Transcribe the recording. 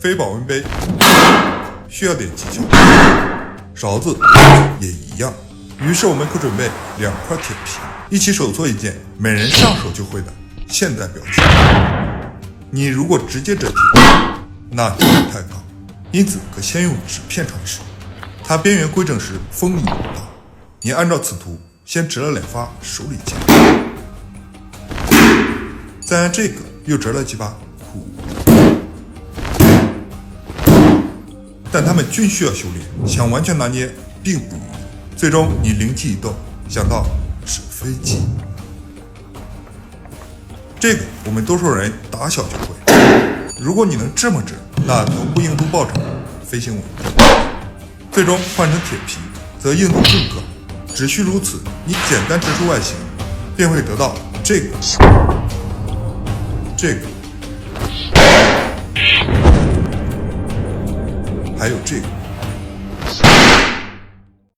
非保温杯需要点技巧，勺子也一样。于是我们可准备2块铁皮，一起手做一件每人上手就会的现代标器。你如果直接折铁，那就太高，因此可先用纸片传世，它边缘规整时锋利无刀。你按照此图先折了2发手里剑，再按这个又折了几把苦，但它们均需要修炼，想完全拿捏并不容易。最终你灵机一动，想到纸飞机，这个我们多数人打小就会。如果你能这么折，那头部硬度暴涨，飞行稳定。最终换成铁皮，则硬度更高。只需如此，你简单折出外形，便会得到这个，还有这个。